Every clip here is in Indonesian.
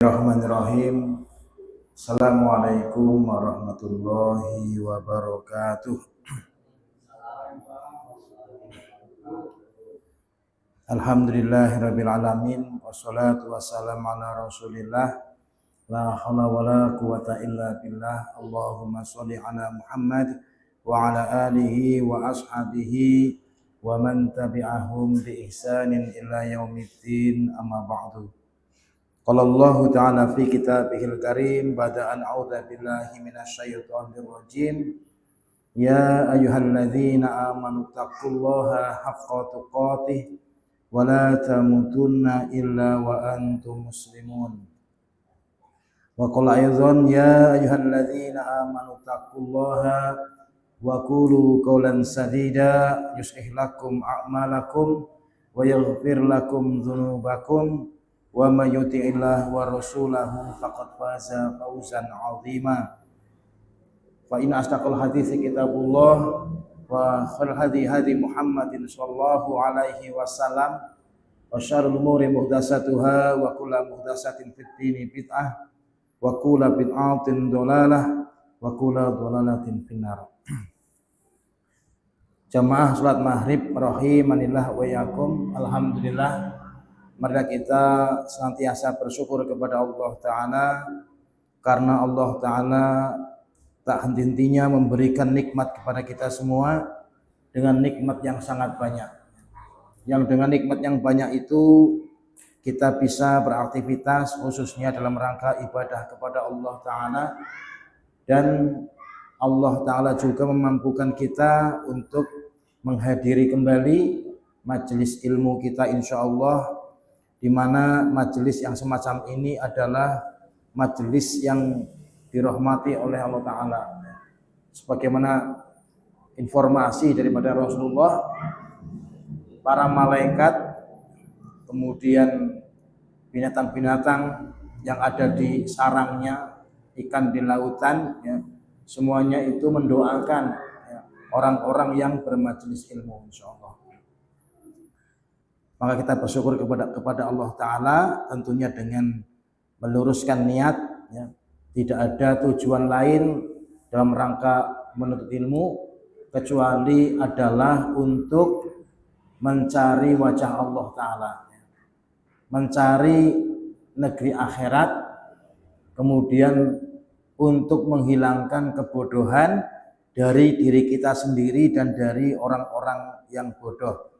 Bismillahirrahmanirrahim. Assalamualaikum warahmatullahi wabarakatuh. Alhamdulillahirabbil alamin wassalatu wassalamu ala Rasulillah la haula wala quwata illa billah. Allahumma shalli ala Muhammad wa ala alihi wa ashabihi wa man tabi'ahum bi ihsanin ila yaumiddin, amma ba'du. Qala Allah Ta'ala fi kitabihil karim bada'an a'udza billahi minasyaitonir rajim. Ya ayyuhalladzina amanu taqullaha haqqa tuqatih wa la tamutunna illa wa antum muslimun. Wa qala aidzan ya ayyuhalladzina amanu taqullaha wa qulu qawlan sadida yuslih lakum a'malakum wa yaghfir lakum dzunubakum wa may yuti'illah wa rasulahu faqad faza fawzan 'azima. Fa inna asdaqal hadithi kitabullah wa khairal hadi Muhammadin sallallahu alaihi wasallam wa syarrul umuri muhdatsatuha wa kullu muhdatsatin fid dini bid'ah wa kullu bid'atin dhalalah wa kullu dhalalatin finnar. Jamaah salat maghrib rahimanillah wa yakum. Alhamdulillah, marilah kita senantiasa bersyukur kepada Allah Ta'ala, karena Allah Ta'ala tak henti-hentinya memberikan nikmat kepada kita semua dengan nikmat yang sangat banyak. Yang dengan nikmat yang banyak itu kita bisa beraktivitas khususnya dalam rangka ibadah kepada Allah Ta'ala, dan Allah Ta'ala juga memampukan kita untuk menghadiri kembali majelis ilmu kita, insya Allah, di mana majelis yang semacam ini adalah majelis yang dirahmati oleh Allah Ta'ala. Sebagaimana informasi daripada Rasulullah, para malaikat, kemudian binatang-binatang yang ada di sarangnya, ikan di lautan, ya, semuanya itu mendoakan orang-orang yang bermajelis ilmu, insya Allah. Maka kita bersyukur kepada Allah Ta'ala tentunya dengan meluruskan niat, ya. Tidak ada tujuan lain dalam rangka menuntut ilmu kecuali adalah untuk mencari wajah Allah Ta'ala, mencari negeri akhirat, kemudian untuk menghilangkan kebodohan dari diri kita sendiri dan dari orang-orang yang bodoh.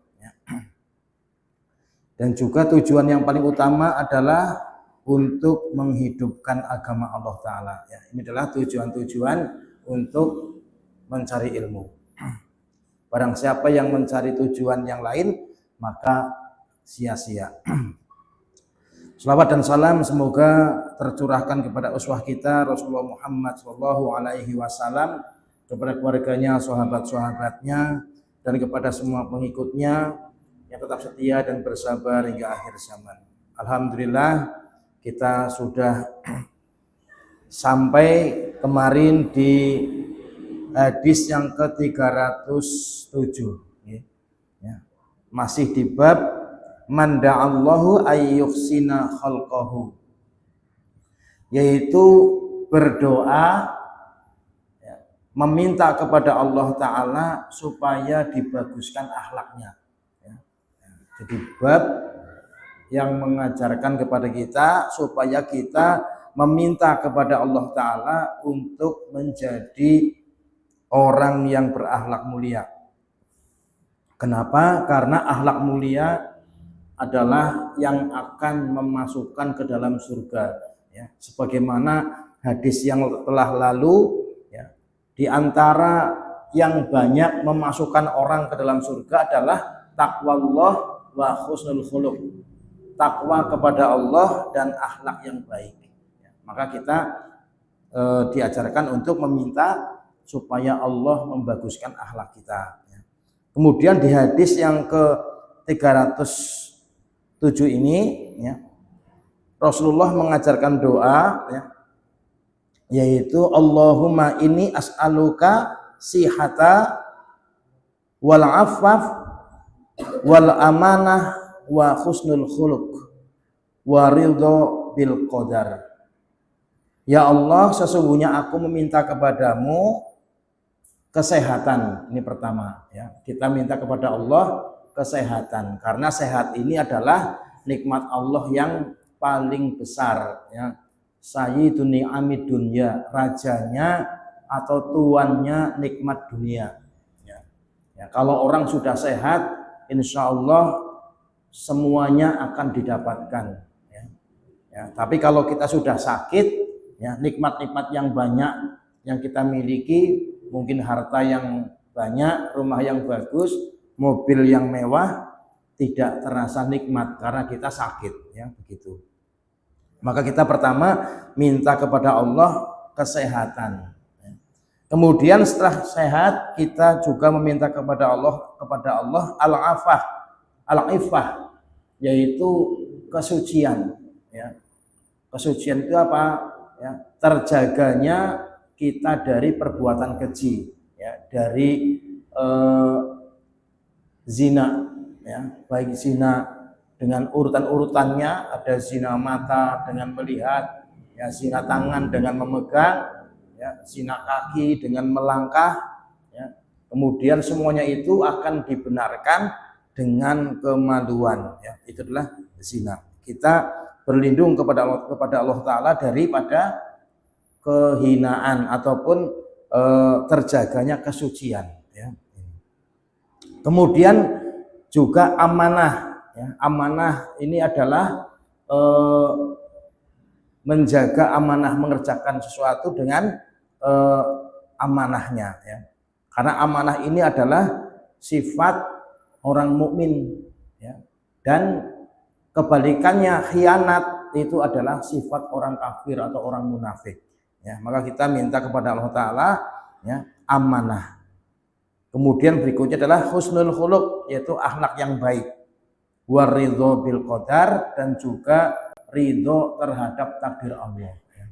Dan juga tujuan yang paling utama adalah untuk menghidupkan agama Allah Ta'ala. Ya, ini adalah tujuan-tujuan untuk mencari ilmu. Barang siapa yang mencari tujuan yang lain, maka sia-sia. Selawat dan salam semoga tercurahkan kepada uswah kita Rasulullah Muhammad SAW, kepada keluarganya, sahabat-sahabatnya, dan kepada semua pengikutnya yang tetap setia dan bersabar hingga akhir zaman. Alhamdulillah, kita sudah sampai kemarin di hadis yang ke-307, ya. Masih di bab man da'allahu ayyuhsina khalqahu, yaitu berdoa, ya, meminta kepada Allah Ta'ala supaya dibaguskan akhlaknya, ya. Jadi bab yang mengajarkan kepada kita supaya kita meminta kepada Allah Ta'ala untuk menjadi orang yang berakhlak mulia. Kenapa? Karena akhlak mulia adalah yang akan memasukkan ke dalam surga, ya. Sebagaimana hadis yang telah lalu, ya, di antara yang banyak memasukkan orang ke dalam surga adalah taqwallah wa husnul khuluq, takwa kepada Allah dan akhlak yang baik. Maka kita diajarkan untuk meminta supaya Allah membaguskan akhlak kita. Kemudian di hadis yang ke-307 ini, ya, Rasulullah mengajarkan doa, ya, yaitu Allahumma inni as'aluka sihata wal afaf wal amanah wa husnul khuluq wa ridho bil qadar. Ya Allah, sesungguhnya aku meminta kepadamu kesehatan. Ini pertama ya. Kita minta kepada Allah kesehatan karena sehat ini adalah nikmat Allah yang paling besar ya. Sayyidun ni'amid dunya, rajanya atau tuannya nikmat dunia ya. Ya, kalau orang sudah sehat, insya Allah semuanya akan didapatkan ya. Ya, tapi kalau kita sudah sakit ya, nikmat-nikmat yang banyak yang kita miliki, mungkin harta yang banyak, rumah yang bagus, mobil yang mewah, tidak terasa nikmat karena kita sakit ya, begitu. Maka kita pertama minta kepada Allah kesehatan. Kemudian setelah sehat kita juga meminta kepada Allah al-afah, al-ifah, yaitu kesucian ya. Kesucian itu apa? Ya, terjaganya kita dari perbuatan keji ya, dari zina ya, baik zina dengan urutan-urutannya, ada zina mata dengan melihat ya, zina tangan dengan memegang ya, zina kaki dengan melangkah ya. Kemudian semuanya itu akan dibenarkan dengan kemaluan ya, itu adalah zina. Kita berlindung kepada Allah Ta'ala daripada kehinaan ataupun terjaganya kesucian ya. Kemudian juga amanah ya. Amanah ini adalah menjaga amanah, mengerjakan sesuatu dengan amanahnya ya. Karena amanah ini adalah sifat orang mukmin ya. Dan kebalikannya khianat itu adalah sifat orang kafir atau orang munafik ya. Maka kita minta kepada Allah Ta'ala ya, amanah. Kemudian berikutnya adalah husnul khuluq, yaitu akhlak yang baik, waridho bil qadar, dan juga ridho terhadap takdir Allah ya.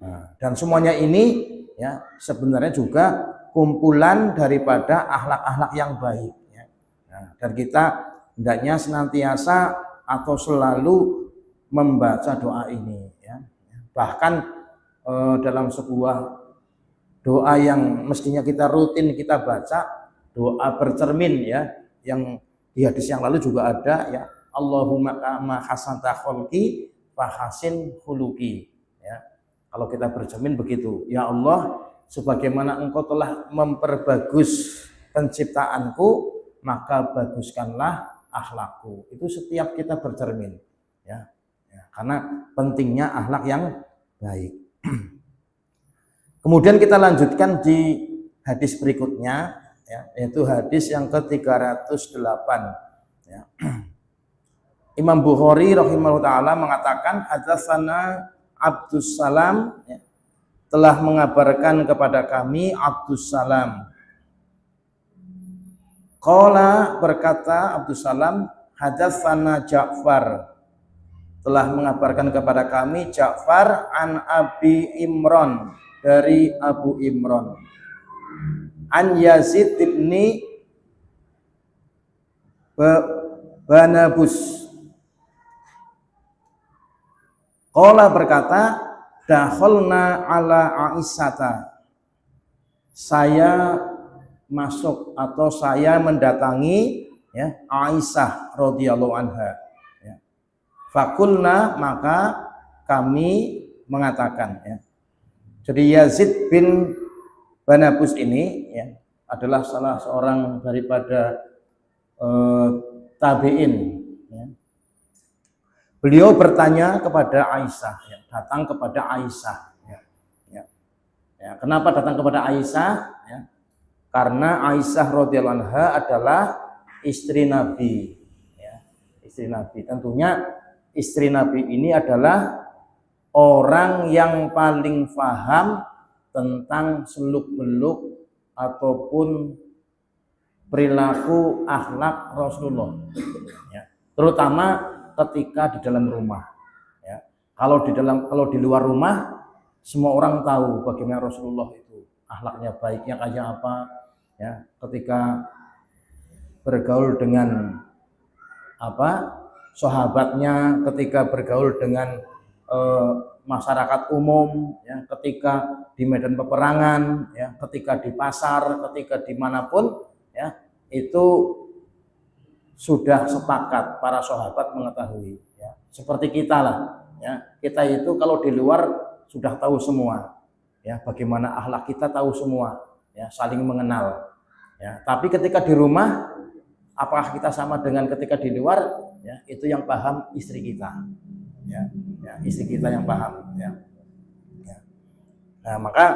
Nah, dan semuanya ini ya sebenarnya juga kumpulan daripada akhlak-akhlak yang baik ya. Nah, dan kita hendaknya senantiasa atau selalu membaca doa ini ya. Bahkan dalam sebuah doa yang mestinya kita rutin kita baca, doa bercermin ya, yang di hadis yang lalu juga ada ya, Allahumma kama hasanta kholqi fahasin khuluqi ya. Kalau kita bercermin begitu, ya Allah, sebagaimana engkau telah memperbagus penciptaanku, maka baguskanlah akhlakku. Itu setiap kita bercermin ya, ya, karena pentingnya akhlak yang baik. Kemudian kita lanjutkan di hadis berikutnya ya, yaitu hadis yang ke-308 ya. Imam Bukhari rahimahullah ta'ala mengatakan hadatsana Abdus Salam ya, telah mengabarkan kepada kami Abdus Salam. Qala, berkata Abdus Salam, hadatsana Ja'far, telah mengabarkan kepada kami Ja'far an Abi Imran, dari Abu Imran, an Yazid ibni Banabus. Qala, berkata, dakhalna ala Aisyata, saya masuk atau saya mendatangi ya Aisyah radhiyallahu anha ya. Fakulna, maka kami mengatakan ya. Jadi Yazid bin Banabus ini ya adalah salah seorang daripada tabi'in ya. Beliau bertanya kepada Aisyah ya, datang kepada Aisyah ya. Ya. Ya, kenapa datang kepada Aisyah ya? Karena Aisyah radhiyallahu anha adalah istri Nabi ya, istri Nabi. Tentunya istri Nabi ini adalah orang yang paling paham tentang seluk-beluk ataupun perilaku akhlak Rasulullah ya, terutama ketika di dalam rumah ya. Kalau di luar rumah semua orang tahu bagaimana Rasulullah itu akhlaknya, baiknya kayak apa ya, ketika bergaul dengan apa sahabatnya, ketika bergaul dengan masyarakat umum, ya, ketika di medan peperangan, ya, ketika di pasar, ketika dimanapun, ya, itu sudah sepakat para sahabat mengetahui, ya. Seperti kita lah, ya, kita itu kalau di luar sudah tahu semua, ya, bagaimana akhlak kita tahu semua, ya, saling mengenal, ya. Tapi ketika di rumah, apakah kita sama dengan ketika di luar, ya, itu yang paham istri kita, ya, ya, istri kita yang paham, ya. Ya. Nah, maka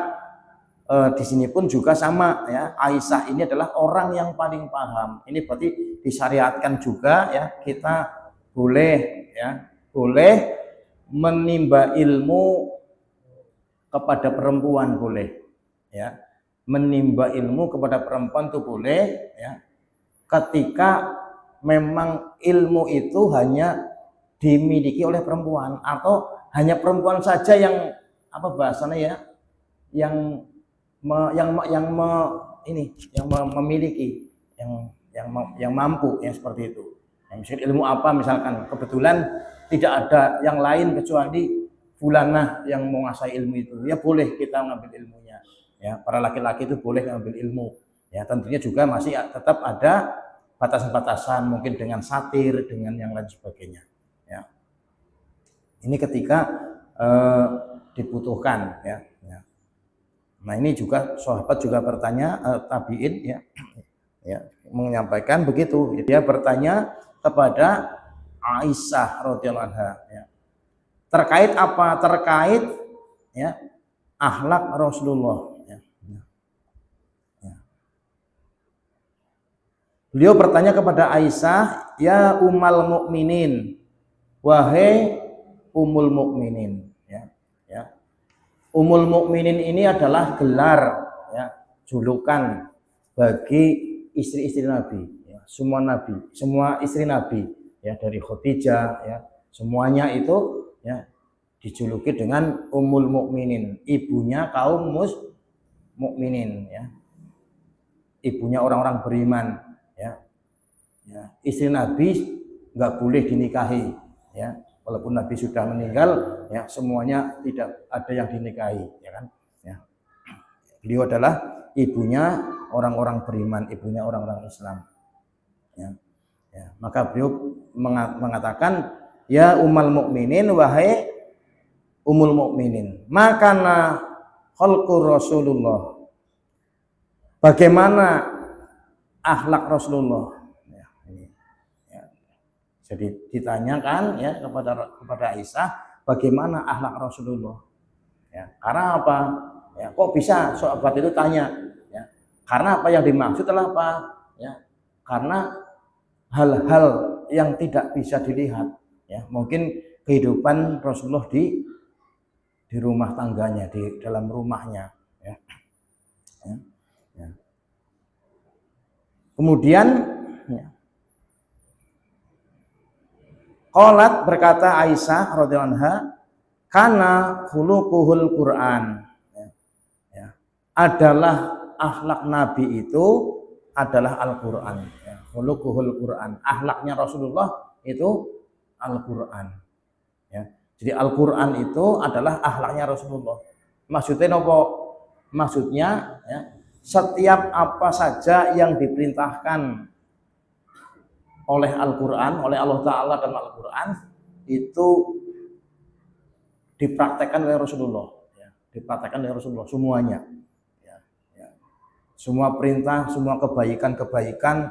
di sini pun juga sama, ya, Aisyah ini adalah orang yang paling paham. Ini berarti disyariatkan juga, ya, kita boleh, ya, boleh menimba ilmu kepada perempuan, boleh, ya, menimba ilmu kepada perempuan itu boleh, ya, ketika memang ilmu itu hanya dimiliki oleh perempuan atau hanya perempuan saja yang apa bahasanya, ya, yang memiliki, yang mampu, yang seperti itu. Misalkan ilmu apa, misalkan kebetulan tidak ada yang lain kecuali fulanah yang menguasai ilmu itu, ya boleh kita mengambil ilmunya, ya, para laki-laki itu boleh mengambil ilmu, ya, tentunya juga masih tetap ada batasan-batasan, mungkin dengan satir, dengan yang lain sebagainya, ya. Ini ketika dibutuhkan, ya. Nah, ini juga sahabat juga bertanya, tabiin, ya, ya, menyampaikan begitu. Dia bertanya kepada Aisyah radhiyallahu anha, ya, terkait apa? Terkait, ya, akhlak Rasulullah, ya. Ya. Beliau bertanya kepada Aisyah, ya Ummal Mukminin, wahai Ummul Mukminin, ya, ya. Ummul Mukminin ini adalah gelar, ya, julukan bagi istri-istri Nabi, ya, semua istri Nabi, ya, dari Khadijah, ya, semuanya itu, ya, dijuluki dengan Ummul Mukminin, ibunya kaum mukminin, ya, ibunya orang-orang beriman, ya. Ya, istri Nabi nggak boleh dinikahi, ya. Walaupun Nabi sudah meninggal, ya, semuanya tidak ada yang dinikahi, ya kan, ya. Beliau adalah ibunya orang-orang beriman, ibunya orang-orang Islam, ya. Ya, maka beliau mengatakan, ya Ummal Mukminin, wahai Ummul Mukminin, makana khalqur Rasulullah, bagaimana akhlak Rasulullah, ya, ini. Jadi ditanyakan, ya, kepada Aisyah bagaimana akhlak Rasulullah, ya, karena apa, ya, kok bisa sahabat itu tanya, ya, karena apa yang dimaksud adalah apa, ya, karena hal-hal yang tidak bisa dilihat, ya, mungkin kehidupan Rasulullah di rumah tangganya, di dalam rumahnya, ya. Ya, ya. Kemudian, ya, qalat, berkata Aisyah radhiyallahu anha, kana khuluquhul Quran, ya, ya, adalah akhlak Nabi itu adalah Al-Quran, ya, khuluquhul Quran, akhlaknya Rasulullah itu Al-Quran, ya. Jadi Al-Quran itu adalah akhlaknya Rasulullah. Maksudnya apa? Maksudnya, ya, setiap apa saja yang diperintahkan oleh Al-Quran, oleh Allah Ta'ala dan Al-Quran, itu dipraktekkan oleh Rasulullah, ya, dipraktekkan oleh Rasulullah semuanya, ya, ya. Semua perintah, semua kebaikan-kebaikan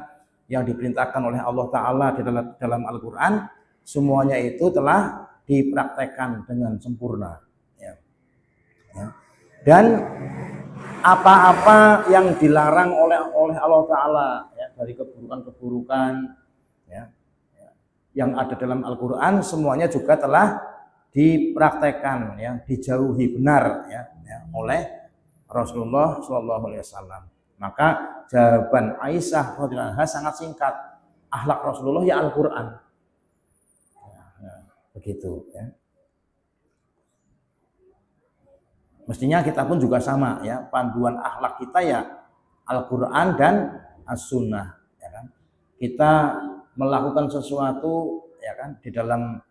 yang diperintahkan oleh Allah Ta'ala di dalam Al-Quran, semuanya itu telah dipraktekkan dengan sempurna, ya. Ya. Dan apa-apa yang dilarang oleh Allah Ta'ala, ya, dari keburukan-keburukan, ya, ya, yang ada dalam Al-Quran, semuanya juga telah dipraktekkan, ya, dijauhi benar, ya, ya, oleh Rasulullah SAW. Maka jawaban Aisyah radhiyallahu anha sangat singkat, akhlak Rasulullah ya Al-Quran, ya, begitu, ya. Mestinya kita pun juga sama, ya, panduan akhlak kita ya Al-Quran dan As-Sunnah, ya kan. Kita melakukan sesuatu, ya kan, di dalam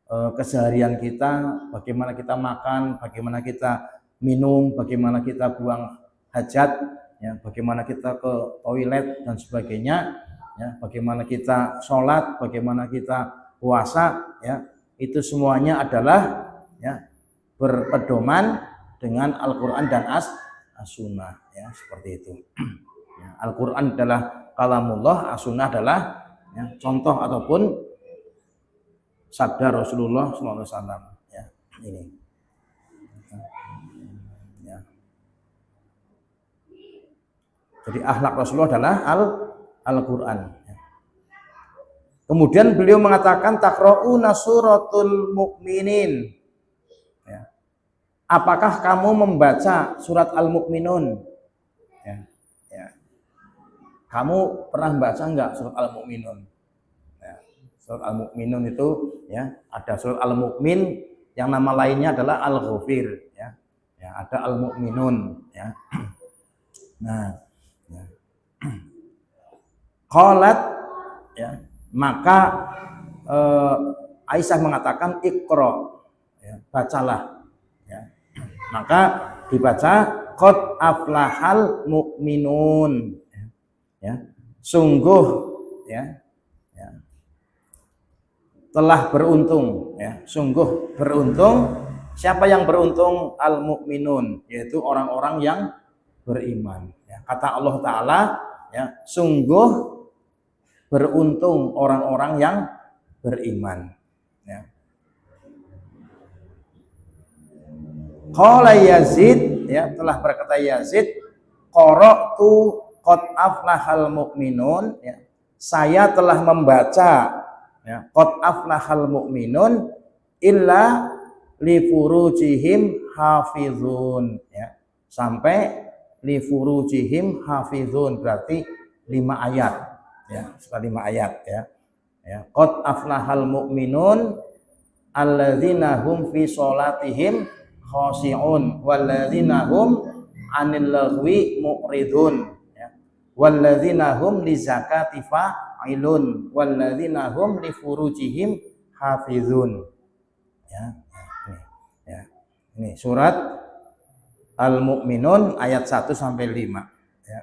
keseharian kita, bagaimana kita makan, bagaimana kita minum, bagaimana kita buang hajat, ya, bagaimana kita ke toilet dan sebagainya, ya, bagaimana kita sholat, bagaimana kita puasa, ya, itu semuanya adalah ya berpedoman dengan Al-Quran dan As-Sunnah, ya, seperti itu. Ya, Al-Quran adalah kalamullah, As-Sunnah adalah ya, contoh ataupun sabda Rasulullah SAW. Ya, ini. Ya. Jadi akhlak Rasulullah adalah Al-Quran. Ya. Kemudian beliau mengatakan takra'una suratul mu'minin. Ya. Apakah kamu membaca surat Al-Mu'minun? Ya. Ya. Kamu pernah baca enggak surat Al-Mu'minun? Surat Al-Mu'minun itu ya ada surat Al-Mu'min yang nama lainnya adalah Al-Ghafir, ya. Ya, ada Al-Mu'minun, ya. Nah, ya. Qalat, ya, maka Aisyah mengatakan Iqra, ya, bacalah, ya. Maka dibaca qad aflahal mu'minun, ya. Sungguh, ya, telah beruntung, ya, sungguh beruntung. Siapa yang beruntung? Al-mu'minun, yaitu orang-orang yang beriman, ya. Kata Allah Ta'ala, ya, sungguh beruntung orang-orang yang beriman, ya. Qala Yazid, ya, telah berkata Yazid, qara'tu qad aflahal mu'minun, ya, saya telah membaca ya, qad aflahal mu'minun illa li furujihim hafizun, ya, sampai li furujihim hafizun berarti 5 ayat, ya, sudah 5 ayat, ya. Ya, qad aflahal mu'minun alladzina hum fi sholatihim khashi'un walladzina hum 'anil lagwi mu'ridun, ya, walladzina hum li zakati fa'ilun walladzina hum li furujihim hafizun, ya. Ya, ini surat Al-Mu'minun ayat 1 sampai 5, ya.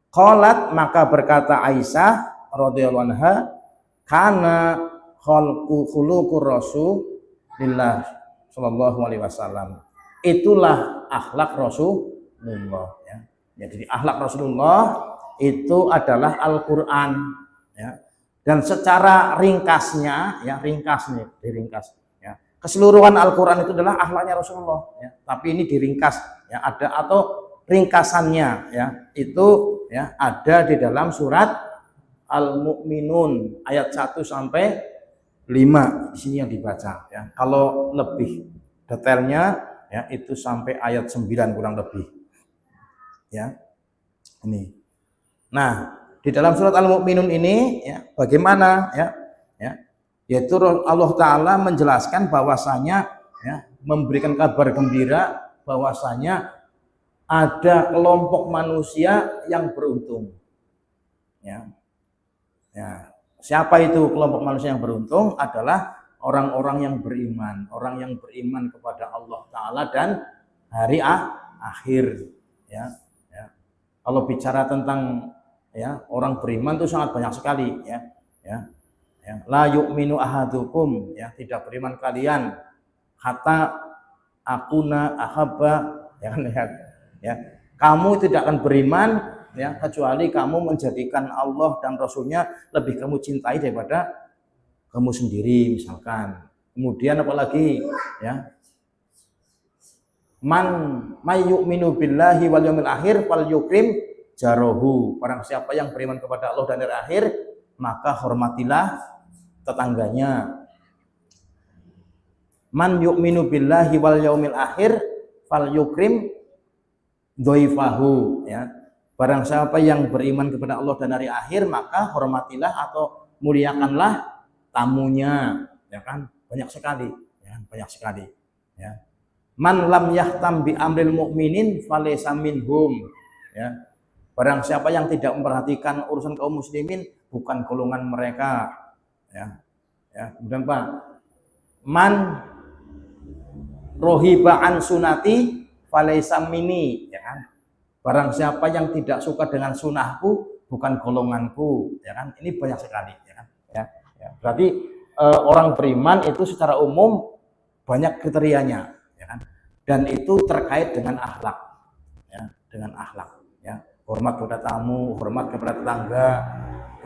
Qalat, maka berkata Aisyah radhiyallahu anha, kana khuluqur Rasulillah sallallahu alaihi wasallam, itulah akhlak Rasulullah, ya. Jadi akhlak Rasulullah itu adalah Al-Qur'an, ya. Dan secara ringkasnya, ya, diringkas, ya. Keseluruhan Al-Qur'an itu adalah akhlaknya Rasulullah, ya. Tapi ini diringkas, ya, ada atau ringkasannya, ya, itu ya ada di dalam surat Al-Mu'minun ayat 1 sampai 5 di sini yang dibaca, ya. Kalau lebih detailnya, ya, itu sampai ayat 9 kurang lebih, ya. Ini. Nah, di dalam surat Al-Mu'minun ini, ya, bagaimana, ya, yaitu Allah Ta'ala menjelaskan bahwasanya, ya, memberikan kabar gembira bahwasanya ada kelompok manusia yang beruntung, ya. Ya, siapa itu kelompok manusia yang beruntung? Adalah orang-orang yang beriman, orang yang beriman kepada Allah Ta'ala dan hari akhir, ya. Ya. Kalau bicara tentang, ya, orang beriman itu sangat banyak sekali, ya. Ya. Ya. La yu'minu ahadukum, ya, tidak beriman kalian hatta akuna ahabba, ya, lihat, ya, kamu tidak akan beriman, ya, kecuali kamu menjadikan Allah dan Rasulnya lebih kamu cintai daripada kamu sendiri, misalkan. Kemudian apalagi, ya, man yu'minu billahi wal yaumil akhir fal yukrim jarohu, barang siapa yang beriman kepada Allah dan hari akhir, maka hormatilah tetangganya. Man yu'minu billahi wal yaumil akhir fal yukrim doifahu, ya. Barang siapa yang beriman kepada Allah dan hari akhir, maka hormatilah atau muliakanlah tamunya, ya kan, banyak sekali, ya, banyak sekali, ya. Man lam yahtam bi amril mu'minin falaysa minhum, ya. Barang siapa yang tidak memperhatikan urusan kaum muslimin, bukan golongan mereka, ya. Ya, kemudian Pak, man rohiba an sunati falaisa minni, ya kan? Barang siapa yang tidak suka dengan sunahku bukan golonganku, ya kan? Ini banyak sekali, ya kan? Ya. Berarti orang beriman itu secara umum banyak kriterianya, ya kan? Dan itu terkait dengan akhlak, ya, dengan akhlak, ya. Hormat kepada tamu, hormat kepada tetangga,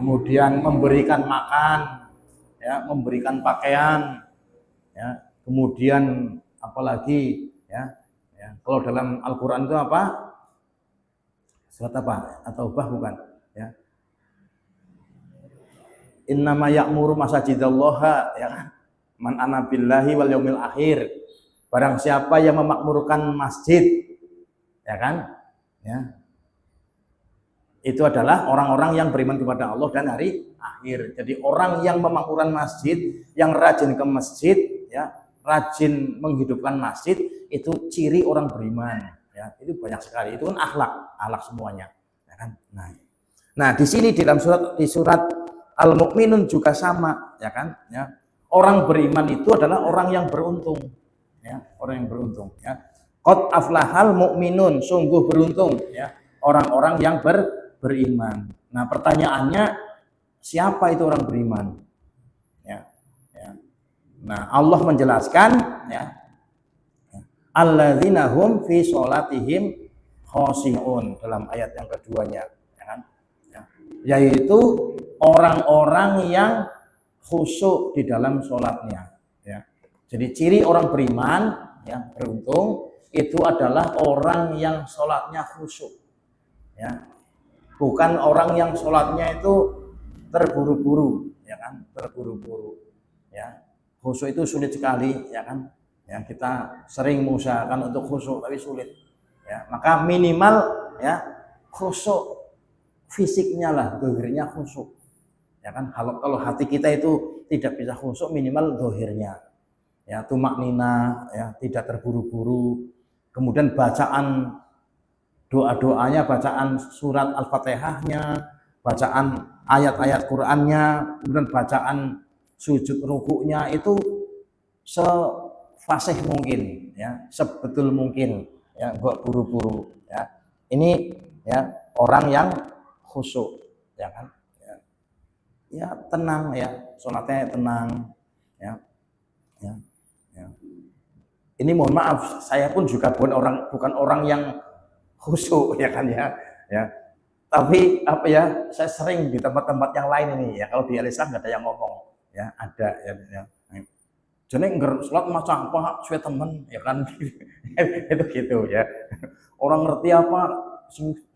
kemudian memberikan makan, ya, memberikan pakaian, ya, kemudian apalagi, ya, kalau dalam Al-Quran itu apa? Surat apa? Atau bukan? Ya. Innama ya'muru masajidallaha, ya kan? Man ana billahi wal yaumil akhir. Barang siapa yang memakmurkan masjid, ya kan? Ya. Itu adalah orang-orang yang beriman kepada Allah dan hari akhir. Jadi orang yang memakmurkan masjid, yang rajin ke masjid, ya, rajin menghidupkan masjid, itu ciri orang beriman. Ya, itu banyak sekali. Itu kan akhlak semuanya. Ya kan? Nah, di sini di surat Al-Mu'minun juga sama, ya kan? Ya. Orang beriman itu adalah orang yang beruntung, ya, orang yang beruntung. Ya. Qad aflahal mu'minun, sungguh beruntung, ya, orang-orang yang beriman. Nah, pertanyaannya, siapa itu orang beriman? Ya. Nah, Allah menjelaskan, ya, alladzina hum fi sholatihim khoshi'un dalam ayat yang keduanya, ya kan? Yaitu orang-orang yang khusyuk di dalam sholatnya, ya. Jadi ciri orang beriman yang beruntung itu adalah orang yang sholatnya khusyuk, ya. Bukan orang yang sholatnya itu terburu-buru, ya kan? Terburu-buru, ya. Khusyuk itu sulit sekali, ya kan? Ya, kita sering mengusahakan untuk khusyuk tapi sulit, ya. Maka minimal, ya, khusyuk fisiknya lah, dohirnya khusyuk, ya kan? Kalau hati kita itu tidak bisa khusyuk, minimal dohirnya, ya, tumaknina, ya, tidak terburu-buru. Kemudian bacaan doa-doanya, bacaan surat Al-Fatihahnya, bacaan ayat-ayat Qur'annya, kemudian bacaan sujud rukuknya itu sefasih mungkin, ya, sebetul mungkin, ya, enggak buru-buru, ya. Ini, ya, orang yang khusyuk, ya kan? Ya, tenang, ya, sholatnya tenang, ya. Ini mohon maaf, saya pun juga bukan orang yang khusyuk, ya kan, ya. Tapi apa ya, saya sering di tempat-tempat yang lain ini, ya, kalau di Elisa nggak ada yang ngomong, ya, ada, ya. Jadi nggak sholat macam apa, suwe temen, ya kan, itu gitu, ya. Orang ngerti apa,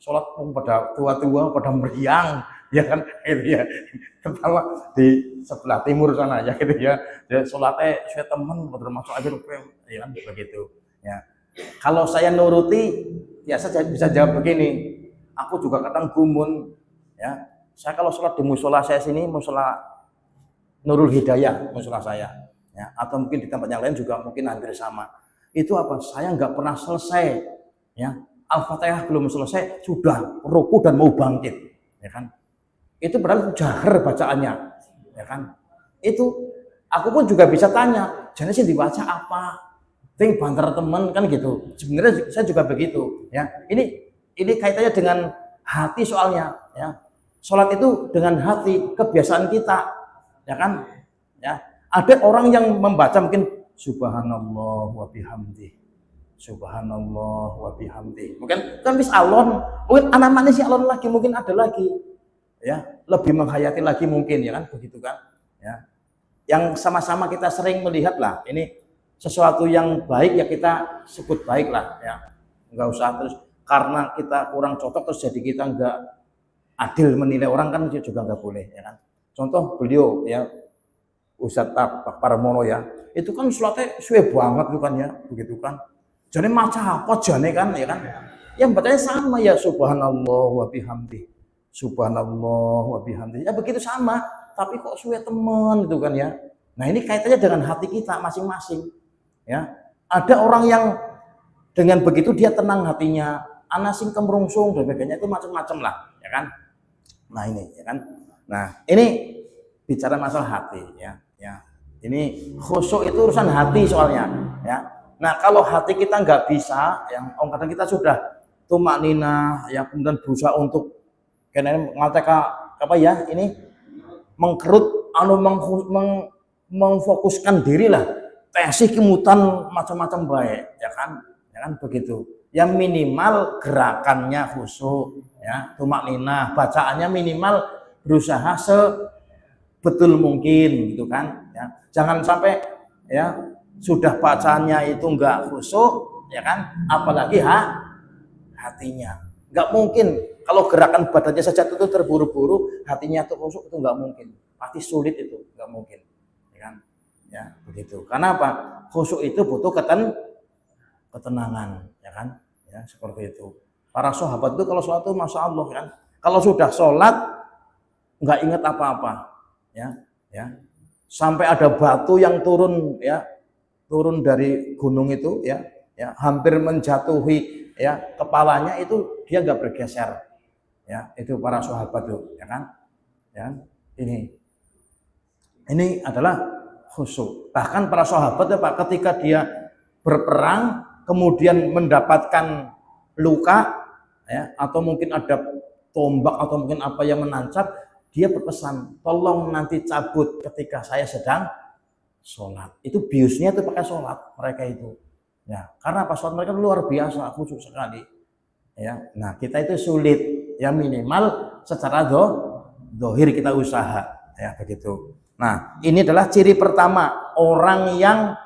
sholat pada tua-tua, pada meriang, ya kan, itu ya. Terutama di sebelah timur sana, ya gitu ya. Jadi sholatnya suwe temen, pada masuk aja, ya kan, begitu, ya. Kalau saya nuruti, ya saya bisa jawab begini, aku juga kadang gumun, ya. Saya kalau sholat di musola saya sini, musola Nurul Hidayah, musola saya, ya, atau mungkin di tempat yang lain juga mungkin hampir sama. Itu apa? Saya nggak pernah selesai, ya, Al-Fatihah belum selesai sudah ruku dan mau bangkit, ya kan? Itu berarti jahar bacaannya, ya kan? Itu aku pun juga bisa tanya, jadi sih dibaca apa? Ting banter temen kan gitu. Sebenarnya saya juga begitu, ya. Ini kaitannya dengan hati soalnya, ya. Sholat itu dengan hati, kebiasaan kita, ya kan? Ya. Ada orang yang membaca mungkin subhanallah wa bihamdi. Subhanallah wa bihamdi. Mungkin kan bis alon, mungkin anak manis alon lagi, mungkin ada lagi. Ya, lebih menghayati lagi mungkin, ya kan? Begitu kan? Ya. Yang sama-sama kita sering melihat lah, ini sesuatu yang baik ya kita sebut baik lah, ya, nggak usah terus karena kita kurang cocok terus jadi kita nggak adil menilai orang, kan juga nggak boleh, ya kan. Contoh beliau, ya, Ustadz Pak Parmono, ya, itu kan sholatnya suwe banget bukan, ya, begitu kan. Jadi maca apa jane kan, ya kan. Yang bacanya sama, ya, subhanallah wa bihamdi. Subhanallah wa bihamdi. Ya begitu sama, tapi kok suwe temen itu kan, ya. Nah, ini kaitannya dengan hati kita masing-masing. Ya, ada orang yang dengan begitu dia tenang hatinya, anasing kemrungsung dan sebagainya, itu macam-macam lah, ya kan. Nah ini, ya kan. Nah ini bicara masalah hati, ya. Ini khusyuk itu urusan hati soalnya, ya. Nah, kalau hati kita nggak bisa, yang kadang kita sudah tumak nina, ya, kemudian berusaha untuk karena mengatakan apa ya, ini mengkerut, mengfokuskan diri lah, tesih kemutan macam-macam baik, ya kan begitu. Yang minimal gerakannya khusyuk, ya, tumak nina, bacaannya minimal berusaha sebetul mungkin, gitu kan, ya. Jangan sampai ya sudah bacaannya itu enggak khusyuk, ya kan, apalagi hatinya. Enggak mungkin kalau gerakan badannya saja itu terburu-buru, hatinya itu khusyuk, itu enggak mungkin. Pasti sulit itu, enggak mungkin. Ya kan? Ya, begitu. Karena apa? Khusyuk itu butuh ketenangan, ya kan? Ya, seperti itu. Para sahabat itu kalau sholat itu Masya Allah, kan. Kalau sudah sholat enggak ingat apa-apa, ya, ya. Sampai ada batu yang turun, ya, turun dari gunung itu, ya, ya, hampir menjatuhi, ya, kepalanya, itu dia nggak bergeser, ya. Itu para sahabat tuh, ya kan, ya. Ini adalah khusyuk. Bahkan para sahabat ya Pak, ketika dia berperang kemudian mendapatkan luka, ya, atau mungkin ada tombak atau mungkin apa yang menancap, dia berpesan, tolong nanti cabut ketika saya sedang sholat. Itu biusnya itu pakai sholat mereka itu. Ya, karena pas sholat mereka luar biasa, khusyuk sekali. Ya, nah kita itu sulit. Ya minimal secara dohir kita usaha. Ya begitu. Nah ini adalah ciri pertama orang yang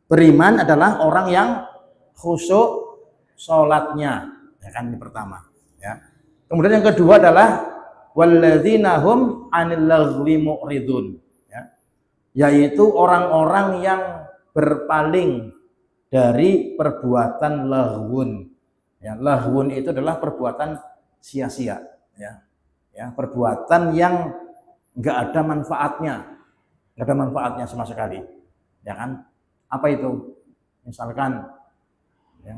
beriman adalah orang yang khusyuk sholatnya. Ya kan ini pertama. Ya. Kemudian yang kedua adalah walladzina hum 'anil laghwi mu'ridun, ya, yaitu orang-orang yang berpaling dari perbuatan laghwun. Ya, laghwun itu adalah perbuatan sia-sia, ya. Ya, perbuatan yang enggak ada manfaatnya. Enggak ada manfaatnya sama sekali. Ya kan? Apa itu? Misalkan, ya,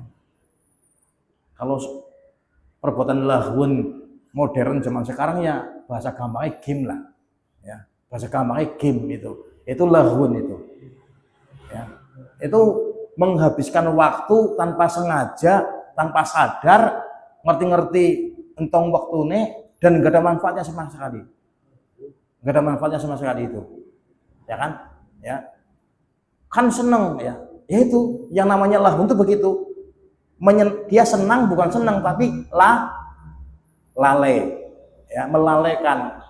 kalau perbuatan laghwun modern zaman sekarang ya bahasa gampangnya game lah, ya, bahasa gampangnya game itu laghwun itu, ya, itu menghabiskan waktu tanpa sengaja, tanpa sadar, ngerti-ngerti entong waktune dan nggak ada manfaatnya sama sekali, nggak ada manfaatnya sama sekali itu, ya kan, ya, kan seneng, ya, itu yang namanya laghwun itu begitu, dia senang bukan senang tapi lalai, ya, melalaikan,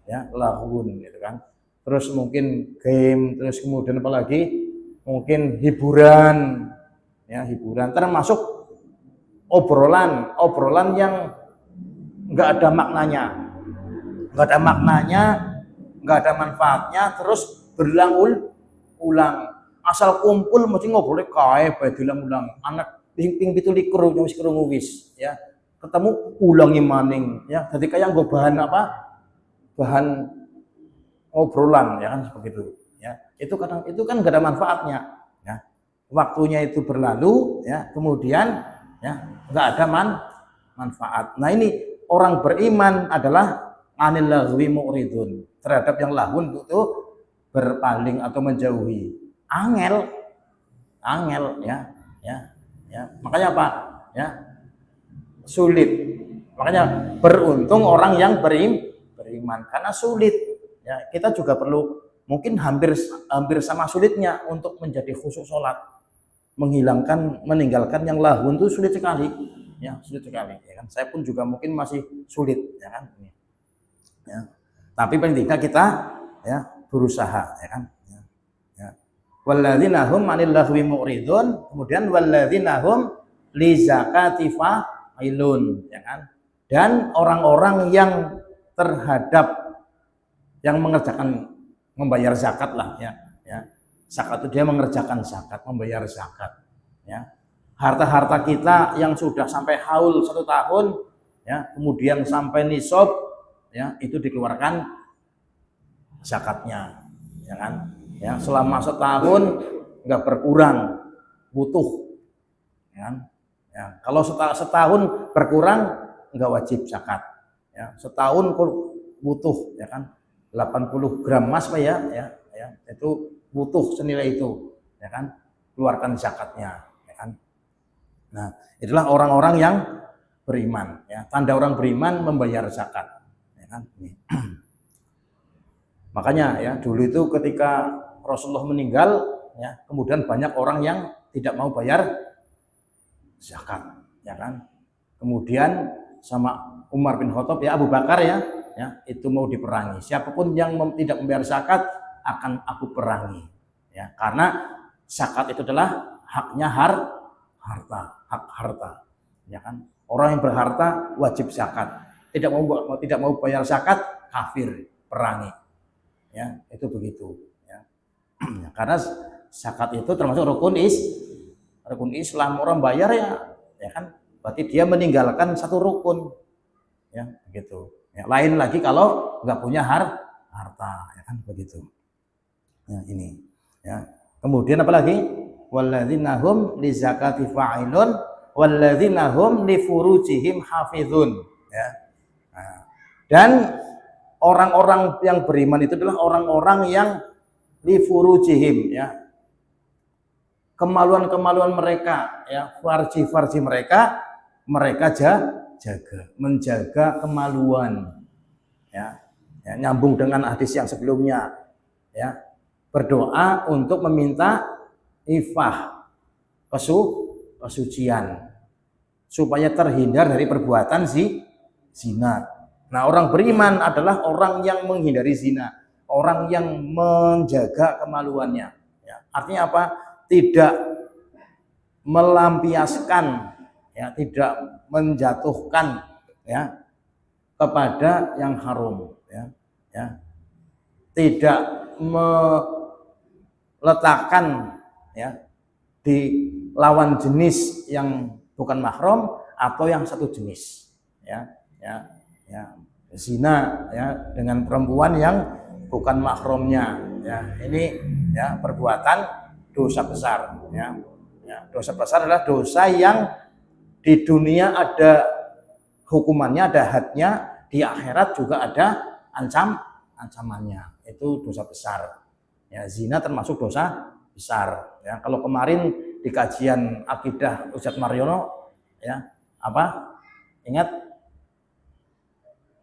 ya, laghwun gitu kan. Terus mungkin game, terus kemudian apalagi mungkin hiburan, ya, hiburan termasuk obrolan yang nggak ada maknanya, nggak ada manfaatnya, terus berulang-ulang, asal kumpul mesti ngobrolnya kae bae diulang-ulang, anak ping 17 wis krungu wis, ya, ketemu ulangi maning, ya, jadi kayak gue bahan obrolan, ya kan, seperti itu, ya, itu kan gak ada manfaatnya, ya, waktunya itu berlalu, ya, kemudian, ya, nggak ada manfaat. Nah ini orang beriman adalah anil laghwi mu'ridun, terhadap yang laghun itu berpaling atau menjauhi, angel, ya, makanya apa, ya, sulit. Makanya beruntung orang yang beriman karena sulit, ya. Kita juga perlu mungkin hampir sama sulitnya untuk menjadi khusyuk sholat, meninggalkan yang laghun itu sulit sekali, ya, sulit sekali, ya kan. Saya pun juga mungkin masih sulit, ya kan, ya. Tapi paling tidak kita, ya, berusaha, ya kan, ya. Walladzina hum 'anil laghwi mu'ridun, kemudian walladzina hum li zakati fa'ilun, ya kan. Dan orang-orang yang terhadap yang mengerjakan membayar zakat lah, ya, ya. Zakat itu dia mengerjakan zakat, membayar zakat, ya. Harta-harta kita yang sudah sampai haul 1 tahun, ya, kemudian sampai nisab, ya, itu dikeluarkan zakatnya, ya kan, ya, selama setahun nggak berkurang, butuh, ya kan, ya. Kalau setahun berkurang nggak wajib zakat, ya, setahun butuh, ya kan, 80 gram emas Pak, ya, itu itu butuh senilai itu, ya kan, keluarkan zakatnya, ya kan. Nah, itulah orang-orang yang beriman, ya. Tanda orang beriman membayar zakat, ya kan. Makanya ya dulu itu ketika Rasulullah meninggal, ya, kemudian banyak orang yang tidak mau bayar zakat, ya kan. Kemudian sama Umar bin Khattab, ya Abu Bakar, ya itu mau diperangi. Siapapun yang tidak membayar zakat akan aku perangi, ya, karena zakat itu adalah haknya harta, hak harta, ya kan. Orang yang berharta wajib zakat. Tidak mau bayar zakat, kafir, perangi. Ya, itu begitu, ya. Karena zakat itu termasuk rukun Islam. Orang bayar, ya kan, berarti dia meninggalkan satu rukun, ya begitu. Ya, lain lagi kalau nggak punya harta, ya kan, begitu. Ya, ini, ya. Kemudian apa lagi? Walladzina hum lizakati fa'ilun walladzina hum lifurujihim hafizun, ya. Nah, dan orang-orang yang beriman itu adalah orang-orang yang lifurujihim, ya, kemaluan-kemaluan mereka, ya, farji mereka menjaga kemaluan, ya, nyambung dengan hadis yang sebelumnya, ya, berdoa untuk meminta ifah, kesucian, supaya terhindar dari perbuatan zina. Nah, orang beriman adalah orang yang menghindari zina, orang yang menjaga kemaluannya. Ya, artinya apa? Tidak melampiaskan, ya, tidak menjatuhkan, ya, kepada yang haram, ya, tidak meletakkan, ya, di lawan jenis yang bukan mahram atau yang satu jenis, ya. Zina, ya, dengan perempuan yang bukan mahramnya, ya, ini, ya, perbuatan dosa besar, ya. Dosa besar adalah dosa yang di dunia ada hukumannya, ada hadnya, di akhirat juga ada ancamannya. Itu dosa besar, ya. Zina termasuk dosa besar, ya. Kalau kemarin di kajian akidah Ustadz Mariono, ya, apa, ingat,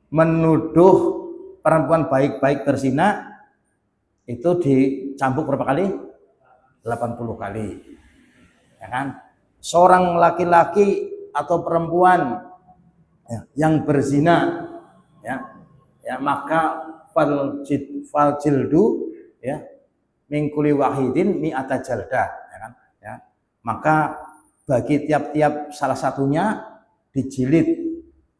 menuduh perempuan baik-baik berzina itu dicambuk berapa kali? 80 kali, ya kan. Seorang laki-laki atau perempuan, ya, yang berzina, ya, maka faljildu, ya, mingkuli wahidin mi'ata jaldah, ya kan, ya. Maka bagi tiap-tiap salah satunya dijilid,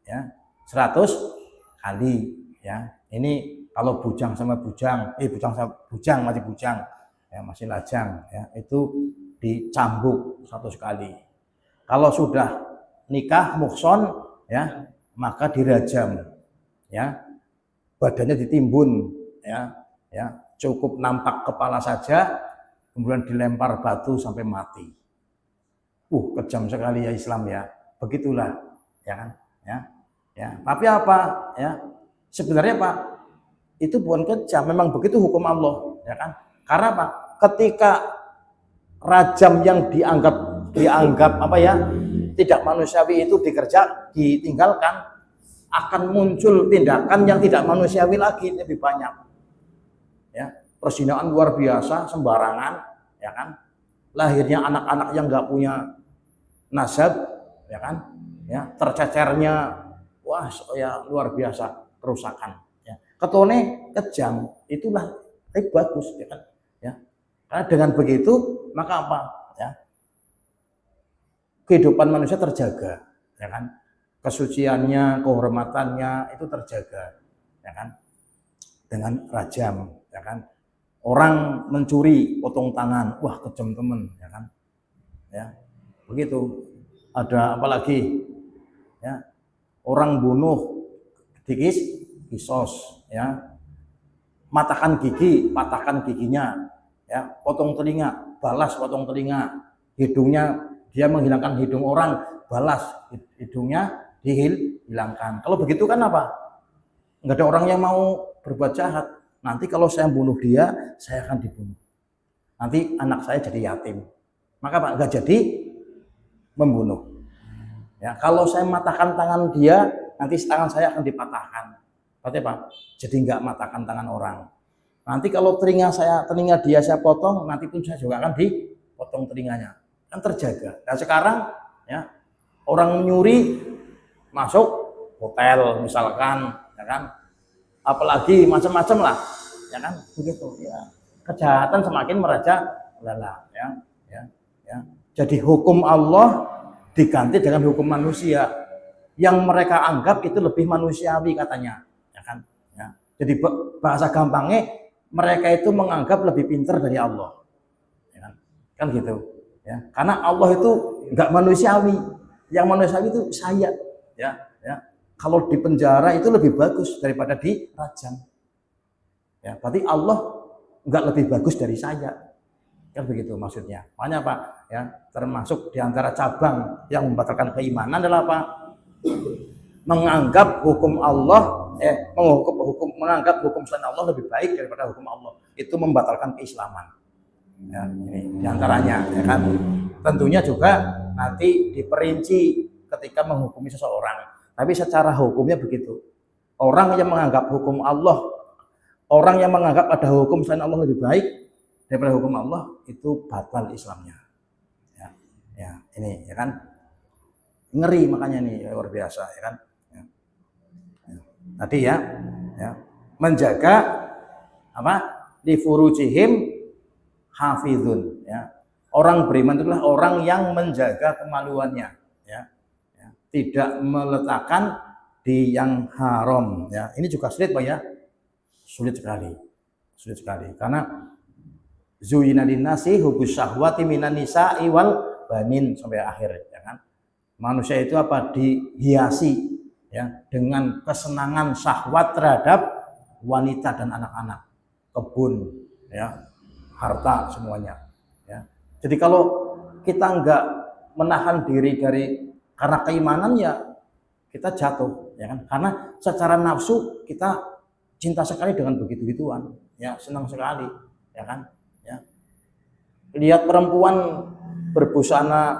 ya, 100 kali, ya. Ini kalau bujang sama bujang, masih bujang, ya, masih lajang, ya, itu dicambuk 100 kali. Kalau sudah nikah muhson, ya, maka dirajam, ya, badannya ditimbun, ya, cukup nampak kepala saja, kemudian dilempar batu sampai mati. Kejam sekali, ya, Islam, ya. Begitulah, ya kan, ya. Tapi apa, ya, sebenarnya Pak, itu bukan kejam, memang begitu hukum Allah, ya kan. Karena apa? Ketika rajam yang dianggap apa, ya, tidak manusiawi itu ditinggalkan, akan muncul tindakan yang tidak manusiawi lagi, lebih banyak, ya. Perzinaan luar biasa, sembarangan, ya kan. Lahirnya anak-anak yang nggak punya nasab, ya kan, ya, tercecernya, wah, ya, luar biasa kerusakan, ya. Ketone kejam, itulah bagus, ya kan, ya. Karena dengan begitu maka apa, ya, kehidupan manusia terjaga, ya kan, kesuciannya, kehormatannya itu terjaga, ya kan, dengan rajam, ya kan. Orang mencuri potong tangan, wah, kejam temen, ya kan, ya, begitu. Ada apa lagi, ya, orang bunuh kisos, ya, patahkan giginya, ya, potong telinga, balas potong telinga, hidungnya dia menghilangkan hidung orang, balas hidungnya dihilangkan. Kalau begitu kan apa? Nggak ada orang yang mau berbuat jahat, nanti kalau saya bunuh dia, saya akan dibunuh. Nanti anak saya jadi yatim. Maka Pak nggak jadi membunuh. Ya, kalau saya matahkan tangan dia, nanti tangan saya akan dipatahkan. Berarti apa? Jadi nggak matahkan tangan orang. Nanti kalau telinga dia saya potong, nanti pun saya juga akan dipotong telinganya. Kan terjaga. Nah sekarang ya orang menyuri masuk hotel misalkan, ya kan? Apalagi macam-macam lah, ya kan? Begitu. Ya. Kejahatan semakin merajalela, ya. Jadi hukum Allah diganti dengan hukum manusia yang mereka anggap itu lebih manusiawi katanya, ya kan? Ya. Jadi bahasa gampangnya mereka itu menganggap lebih pintar dari Allah, ya kan gitu, ya. Karena Allah itu nggak manusiawi, yang manusiawi itu saya, ya. Kalau di penjara itu lebih bagus daripada di rajam, ya. Berarti Allah nggak lebih bagus dari saya. Kan begitu maksudnya. Makanya Pak, ya, termasuk diantara cabang yang membatalkan keimanan adalah apa? Menganggap hukum Allah, menganggap hukum selain Allah lebih baik daripada hukum Allah. Itu membatalkan keislaman. Ya, ini diantaranya, ya kan. Tentunya juga nanti diperinci ketika menghukumi seseorang. Tapi secara hukumnya begitu. Orang yang menganggap hukum Allah, orang yang menganggap ada hukum selain Allah lebih baik daripada hukum Allah, itu batal Islamnya. Ya, ini ya kan ngeri, makanya nih luar biasa, ya kan. Tadi ya, menjaga apa? Li furujihim hafizun, ya. Orang beriman itulah orang yang menjaga kemaluannya, ya. Tidak meletakkan di yang haram, ya. Ini juga sulit Pak ya. Sulit sekali. Karena zuyina linnasi hubus syahwati minan nisa'i wal banin sampai akhir, ya kan. Manusia itu apa? Dihiasi, ya, dengan kesenangan syahwat terhadap wanita dan anak-anak, kebun, ya, harta semuanya, ya. Jadi kalau kita enggak menahan diri karena keimanan, ya kita jatuh, ya kan. Karena secara nafsu kita cinta sekali dengan begitu-gituan, ya, senang sekali, ya kan. Lihat perempuan berbusana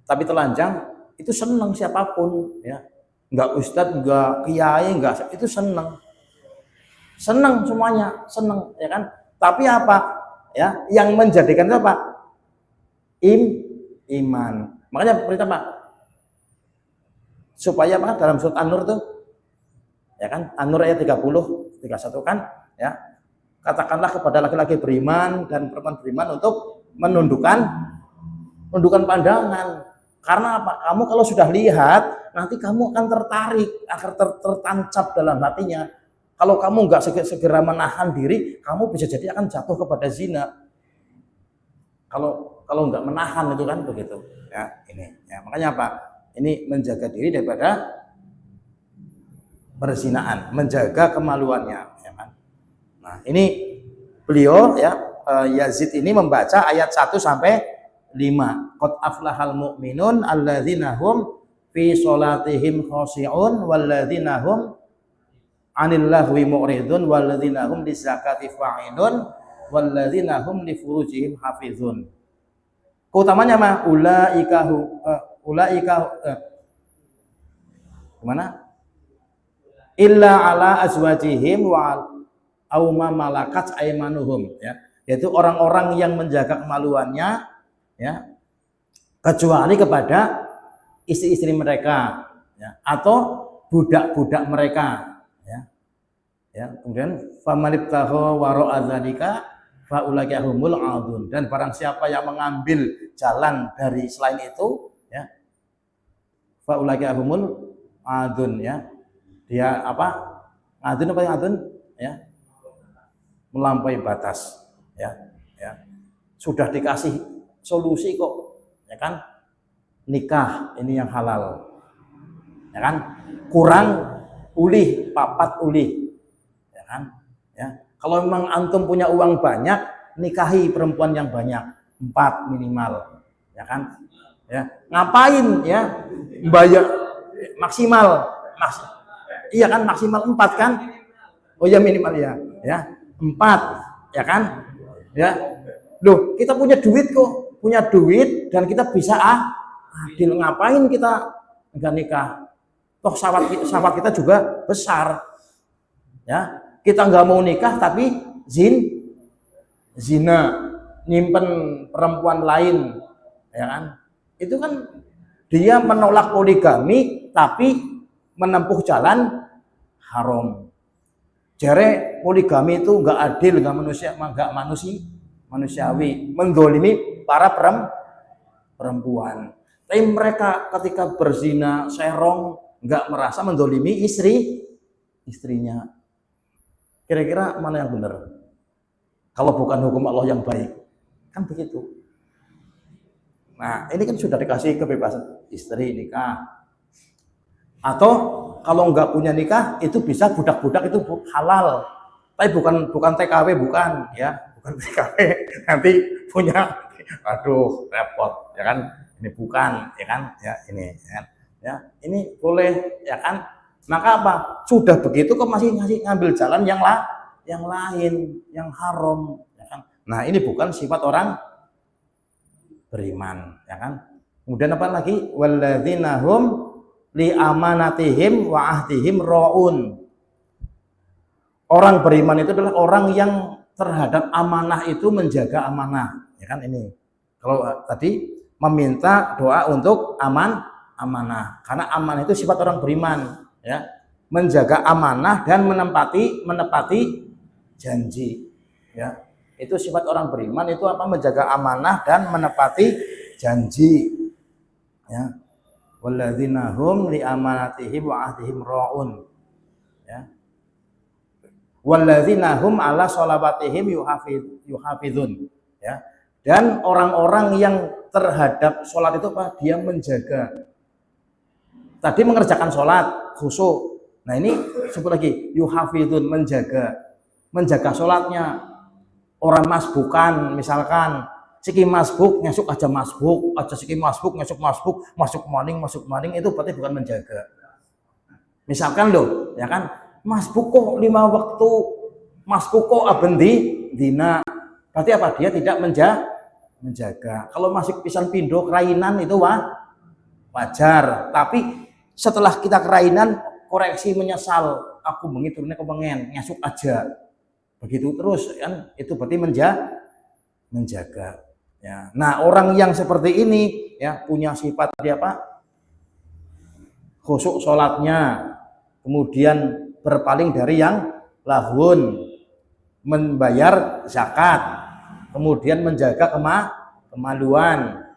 tapi telanjang, itu senang siapapun, ya. Enggak ustadz, enggak kiai, enggak, itu senang semuanya, senang, ya kan. Tapi apa, ya, yang menjadikan itu apa? Iman. Makanya perintah Pak supaya apa? Dalam surat An-Nur tuh, ya kan, An-Nur ayat 30, 31 kan, ya. Katakanlah kepada laki-laki beriman dan perempuan beriman untuk menundukkan pandangan. Karena apa? Kamu kalau sudah lihat, nanti kamu akan tertarik, akan tertancap dalam hatinya. Kalau kamu nggak segera menahan diri, kamu bisa jadi akan jatuh kepada zina. Kalau nggak menahan itu kan begitu. Ya, ini. Ya, makanya apa? Ini menjaga diri daripada perzinaan, menjaga kemaluannya. Nah, ini beliau, ya, Yazid ini membaca ayat 1 sampai 5. Qad aflahal mu'minun alladzina hum fi sholatihim khashi'un walladzina hum 'anil lahwi mu'ridun walladzina hum lizakati fa'ilun walladzina hum li furujihim hafizun. Keutamanya mah gimana? Illa ala azwajihim wa auma malakat aimanuhum, ya, yaitu orang-orang yang menjaga kemaluannya, ya, kecuali kepada istri-istri mereka, ya, atau budak-budak mereka, ya. Kemudian famanibtahu wara'a dzalika faulaika humul adun, dan barang siapa yang mengambil jalan dari selain itu, ya, faulaika humul adun, ya. Dia apa? Adun, ya, melampaui batas, ya. Sudah dikasih solusi kok, ya kan, nikah ini yang halal, ya kan, kurang ulih, papat ulih, ya kan, ya. Kalau memang antum punya uang banyak, nikahi perempuan yang banyak, 4 minimal, ya kan, ya. Ngapain, ya, bayar maksimal, iya kan, maksimal 4 kan, Oh ya minimal ya 4 ya kan? Ya. Loh, kita punya duit kok, punya duit dan kita bisa adil. Ngapain kita enggak nikah? Toh syahwat kita juga besar. Ya, kita nggak mau nikah tapi zina, nyimpen perempuan lain, ya kan? Itu kan dia menolak poligami tapi menempuh jalan haram. Jare poligami itu nggak adil, nggak manusiawi, mendolimi para perempuan. Tapi mereka ketika berzina serong nggak merasa mendolimi istrinya. Kira-kira mana yang benar? Kalau bukan hukum Allah yang baik, kan begitu. Nah, ini kan sudah dikasih kebebasan istri nikah. Atau kalau nggak punya nikah, itu bisa budak-budak itu halal. Tapi bukan TKW, bukan TKW. Nanti punya, aduh repot, ya kan? Ini bukan, ya kan? Ya ini, ini boleh, ya kan? Maka apa? Sudah begitu kok masih ngambil jalan yang lain, yang haram, ya kan? Nah, ini bukan sifat orang beriman, ya kan? Kemudian apa lagi? Walladzina hum li amanatihim wa ahdihim raun. Orang beriman itu adalah orang yang terhadap amanah itu menjaga amanah, ya kan ini. Kalau tadi meminta doa untuk amanah, karena amanah itu sifat orang beriman. Ya, menjaga amanah dan menepati janji, ya, itu sifat orang beriman. Itu apa? Menjaga amanah dan menepati janji, ya. Walladzina hum li amanatihim wa ahdihim raun, ya. Walladzina hum ala sholawatihim yuhafizun, ya. Dan orang-orang yang terhadap sholat itu apa? Dia menjaga. Tadi mengerjakan sholat khusyuk. Nah ini sebut lagi yuhafidun, menjaga sholatnya. Orang masbukan, misalkan siki masbuk nyasuk aja masbuk, aja siki masbuk nyasuk masbuk, masuk maning, itu berarti bukan menjaga. Misalkan loh, ya kan, masbuk kok 5 waktu, masbuk kok abendi dina, berarti apa? Dia tidak menjaga. Kalau masih pisan pindo kerainan itu wajar, tapi setelah kita kerainan koreksi menyesal, aku mengitungnya kepengen nyasuk aja, begitu terus kan, itu berarti menjaga, ya. Nah orang yang seperti ini ya punya sifat dia apa? Khusyuk sholatnya, kemudian berpaling dari yang lahun, membayar zakat, kemudian menjaga kemaluan,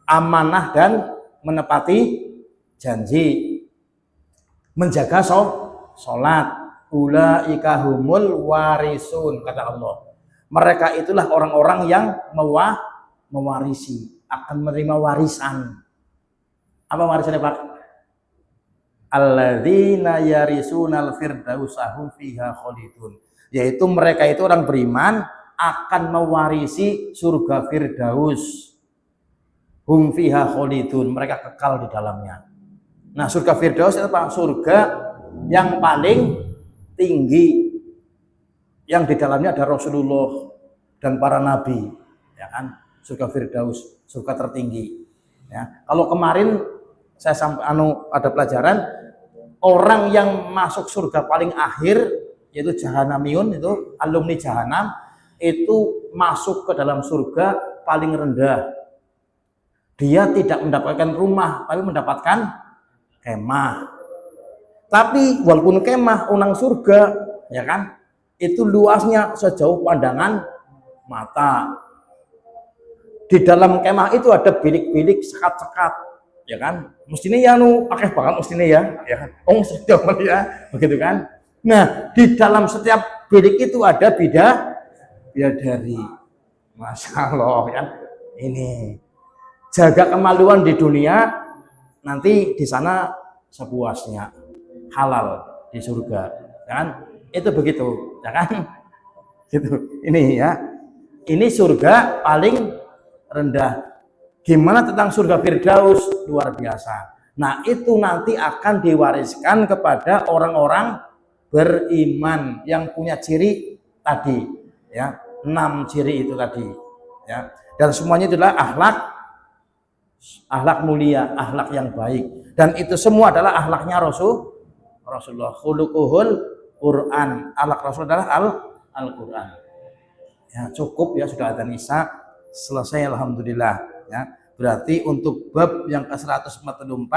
amanah dan menepati janji, menjaga sholat. Ulaika humul warisun, kata Allah. Mereka itulah orang-orang yang mewarisi, akan menerima warisan. Apa warisannya Pak? Alladzina yarisunal firdausahum fiha khalidun. Yaitu mereka itu orang beriman akan mewarisi surga Firdaus. Hum fiha khalidun, mereka kekal di dalamnya. Nah, surga Firdaus itu apa? Surga yang paling tinggi, yang di dalamnya ada Rasulullah dan para nabi, ya kan? Surga Firdaus, surga tertinggi. Ya. Kalau kemarin saya ada pelajaran orang yang masuk surga paling akhir yaitu Jahanamiyun, itu alumni Jahanam, itu masuk ke dalam surga paling rendah. Dia tidak mendapatkan rumah, tapi mendapatkan kemah. Tapi walaupun kemah unang surga, ya kan, itu luasnya sejauh pandangan mata. Di dalam kemah itu ada bilik-bilik sekat-sekat, ya kan. Mestinya ya akeh banget mestinya ya kan. Oh sejauh ya, begitu kan. Nah, di dalam setiap bilik itu ada bidadari. Masya Allah kan. Ini jaga kemaluan di dunia, nanti di sana sepuasnya, halal di surga, kan? Itu begitu, ya kan? Gitu. Ini ya, ini surga paling rendah. Gimana tentang surga Firdaus? Luar biasa. Nah itu nanti akan diwariskan kepada orang-orang beriman yang punya ciri tadi ya, 6 ciri itu tadi ya, dan semuanya itulah akhlak mulia, akhlak yang baik, dan itu semua adalah akhlaknya Rasulullah. Khuluquhul Quran, akhlak Rasul adalah Al-Quran ya. Cukup ya, sudah ada nisa selesai alhamdulillah ya. Berarti untuk bab yang ke-144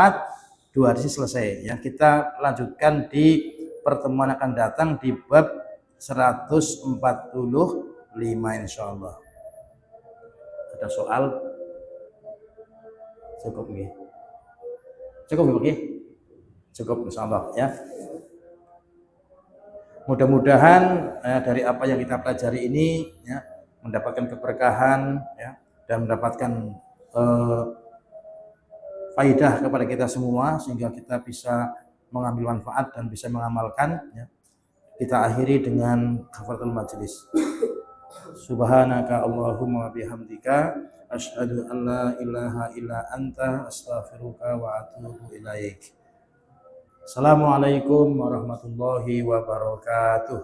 2 hadis selesai ya. Kita lanjutkan di pertemuan akan datang di bab 145 insyaallah. Ada soal? Cukup nggih. Cukup nggih. Cukup insyaallah ya. Mudah-mudahan dari apa yang kita pelajari ini ya, mendapatkan keberkahan ya, dan mendapatkan faidah kepada kita semua sehingga kita bisa mengambil manfaat dan bisa mengamalkan ya. Kita akhiri dengan kafaratul majlis. Subhanaka Allahumma bihamdika asyhadu an la ilaha illa anta astaghfiruka wa atubu ilaik. Assalamualaikum warahmatullahi wabarakatuh.